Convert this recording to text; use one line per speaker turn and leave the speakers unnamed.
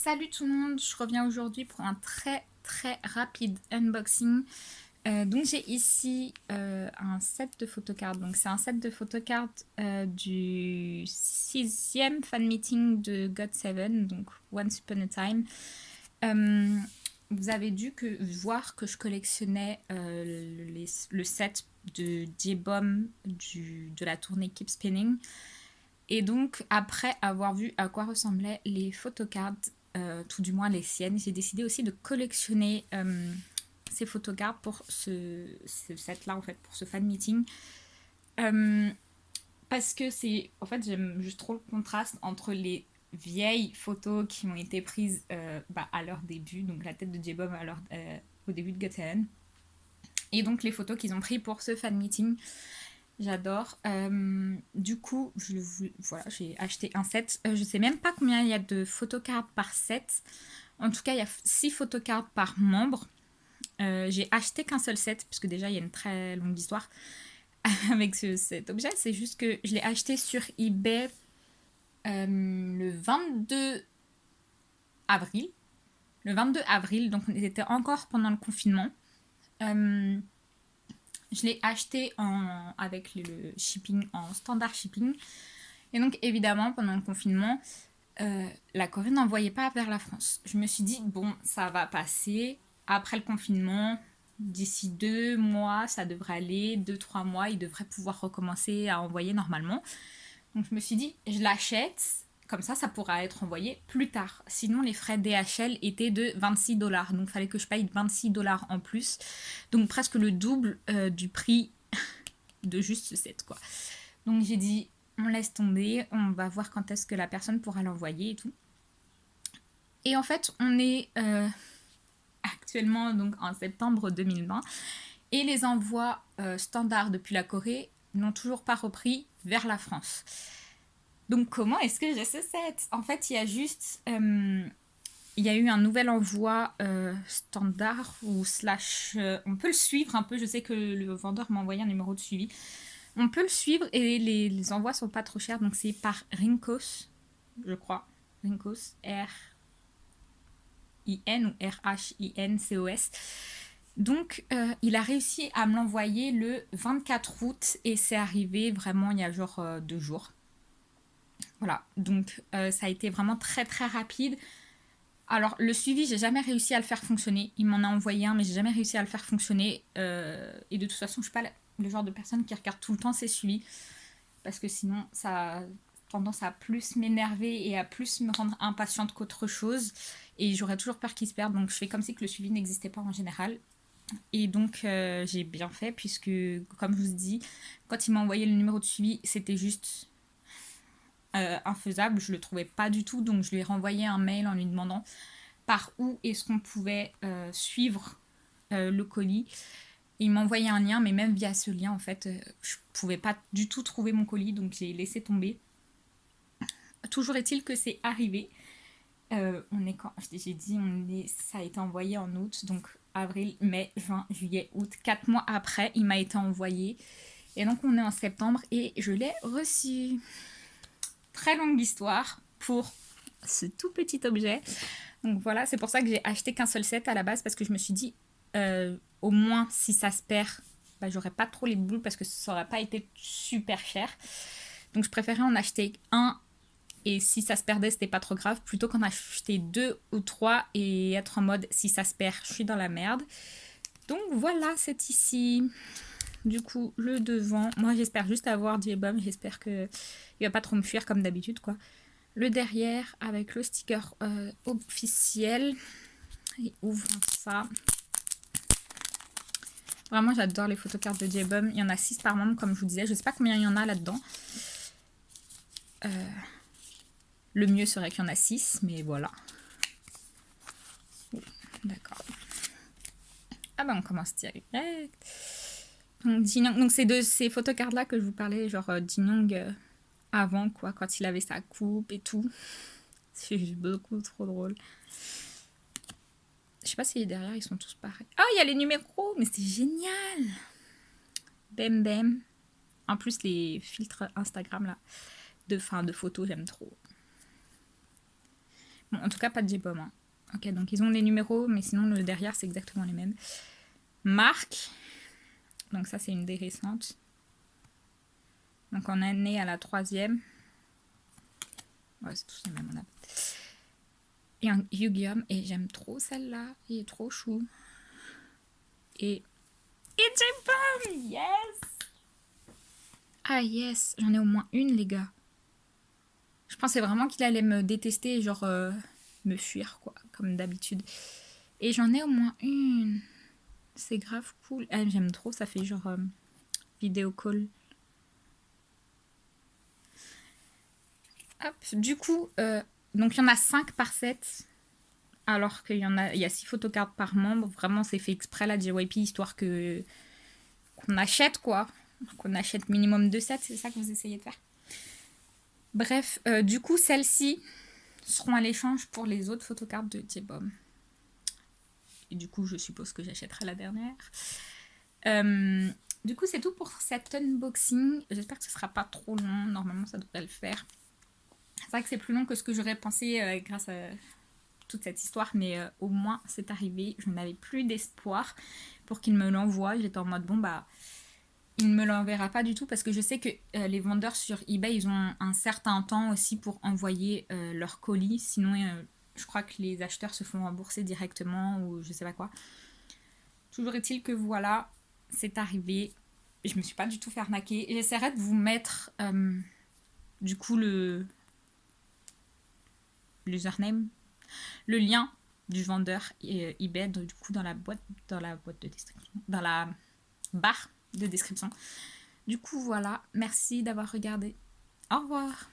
Salut tout le monde, je reviens aujourd'hui pour un très rapide unboxing. Donc j'ai ici un set de photocards. Donc c'est un set de photocards du 6e fan meeting de GOT7, donc Once Upon a Time. Euh, Vous avez voir que je collectionnais le set de J-Bomb de la tournée Keep Spinning. Et donc, après avoir vu à quoi ressemblaient les photocards, tout du moins les siennes, j'ai décidé aussi de collectionner ces photocards pour ce set-là, en fait, pour ce fan meeting. Euh, Parce que en fait, j'aime juste trop le contraste entre les vieilles photos qui ont été prises à leur début, donc la tête de J-Bob au début de Gotham, et donc les photos qu'ils ont prises pour ce fan meeting. J'adore. Du coup, voilà, j'ai acheté un set. Je sais même pas combien il y a de photocards par set. En tout cas, il y a 6 photocards par membre. J'ai acheté qu'un seul set, parce que déjà, il y a une très longue histoire avec cet objet. C'est juste que je l'ai acheté sur eBay le 22 avril. Le 22 avril, donc on était encore pendant le confinement. Je l'ai acheté avec le shipping en standard shipping. Et donc, évidemment, pendant le confinement, la Corée n'envoyait pas vers la France. Je me suis dit, bon, ça va passer. Après le confinement, d'ici 2 mois, ça devrait aller. 2-3 mois, ils devraient pouvoir recommencer à envoyer normalement. Donc, je me suis dit, je l'achète. Comme ça pourra être envoyé plus tard. Sinon, les frais DHL étaient de 26 $. Donc, il fallait que je paye 26 $ en plus. Donc, presque le double du prix de juste ce set, quoi. Donc, j'ai dit, on laisse tomber, on va voir quand est-ce que la personne pourra l'envoyer et tout. Et en fait, on est actuellement donc en septembre 2020 et les envois standards depuis la Corée n'ont toujours pas repris vers la France. Donc comment est-ce que j'ai ce set? En fait, il y a juste... il y a eu un nouvel envoi standard ou slash... on peut le suivre un peu, je sais que le vendeur m'a envoyé un numéro de suivi. On peut le suivre et les envois sont pas trop chers, donc c'est par Rincos, je crois. Rincos, R-I-N ou R-H-I-N-C-O-S. Donc, il a réussi à me l'envoyer le 24 août et c'est arrivé vraiment il y a genre 2 jours. Voilà, donc ça a été vraiment très rapide. Alors, le suivi, j'ai jamais réussi à le faire fonctionner. Il m'en a envoyé un, mais j'ai jamais réussi à le faire fonctionner. Et de toute façon, je suis pas le genre de personne qui regarde tout le temps ses suivis. Parce que sinon, ça a tendance à plus m'énerver et à plus me rendre impatiente qu'autre chose. Et j'aurais toujours peur qu'il se perde. Donc, je fais comme si que le suivi n'existait pas en général. Et donc, j'ai bien fait, puisque, comme je vous dis, quand il m'a envoyé le numéro de suivi, c'était juste infaisable. Je le trouvais pas du tout. Donc, je lui ai renvoyé un mail en lui demandant par où est-ce qu'on pouvait suivre le colis. Et il m'a envoyé un lien, mais même via ce lien, en fait, je pouvais pas du tout trouver mon colis, donc j'ai laissé tomber. Toujours est-il que c'est arrivé. On est quand j'ai dit, ça a été envoyé en août, donc avril, mai, juin, juillet, août. 4 mois après, il m'a été envoyé. Et donc on est en septembre et je l'ai reçu. Très longue histoire pour ce tout petit objet. Donc voilà, c'est pour ça que j'ai acheté qu'un seul set à la base parce que je me suis dit, au moins si ça se perd, j'aurais pas trop les boules parce que ça aurait pas été super cher. Donc je préférais en acheter un et si ça se perdait, c'était pas trop grave, plutôt qu'en acheter 2 ou 3 et être en mode si ça se perd, je suis dans la merde. Donc voilà, c'est ici. Du coup, le devant, moi j'espère juste avoir J-Bomb, j'espère que il va pas trop me fuir comme d'habitude, quoi. Le derrière avec le sticker officiel. Et ouvrons ça. Vraiment, j'adore les photocards de J-Bomb. Il y en a 6 par membre, comme je vous disais. Je sais pas combien il y en a là-dedans. Le mieux serait qu'il y en a 6, mais voilà. D'accord. Ah bah on commence direct. Donc c'est de ces photocards-là que je vous parlais, genre Jin avant, quoi, quand il avait sa coupe et tout. C'est juste beaucoup trop drôle. Je sais pas si derrière ils sont tous pareils. Ah, il y a les numéros, mais c'est génial. Bem bem. En plus les filtres Instagram là, de photos, j'aime trop. Bon, en tout cas, pas de J-Bomb. Hein. Ok, donc ils ont les numéros, mais sinon le derrière, c'est exactement les mêmes. Marque. Donc ça, c'est une des récentes. Donc on est né à la 3e. Ouais, c'est tous les mêmes. On a. Et un Yu-Gi-Oh! Et j'aime trop celle-là. Il est trop chou. Et J-Bomb! Yes! Ah yes! J'en ai au moins une, les gars. Je pensais vraiment qu'il allait me détester et genre me fuir, quoi, comme d'habitude. Et j'en ai au moins une. C'est grave cool. Ah, j'aime trop, ça fait genre vidéo call. Hop, du coup, donc il y en a 5 par set. Alors qu'il y a 6 photocards par membre. Vraiment, c'est fait exprès la JYP, histoire que qu'on achète, quoi. Qu'on achète minimum 2 sets, c'est ça que vous essayez de faire. Bref, du coup, celles-ci seront à l'échange pour les autres photocards de J-Bomb. Et du coup, je suppose que j'achèterai la dernière. Du coup, c'est tout pour cet unboxing. J'espère que ce sera pas trop long. Normalement, ça devrait le faire. C'est vrai que c'est plus long que ce que j'aurais pensé grâce à toute cette histoire, mais au moins c'est arrivé. Je n'avais plus d'espoir pour qu'il me l'envoie. J'étais en mode bon bah il ne me l'enverra pas du tout parce que je sais que les vendeurs sur eBay ils ont un certain temps aussi pour envoyer leur colis. Sinon je crois que les acheteurs se font rembourser directement ou je sais pas quoi. Toujours est-il que voilà, c'est arrivé. Je me suis pas du tout fait arnaquer. J'essaierai de vous mettre du coup l'username, le lien du vendeur eBay du coup dans la boîte de description, dans la barre de description. Du coup voilà, merci d'avoir regardé. Au revoir.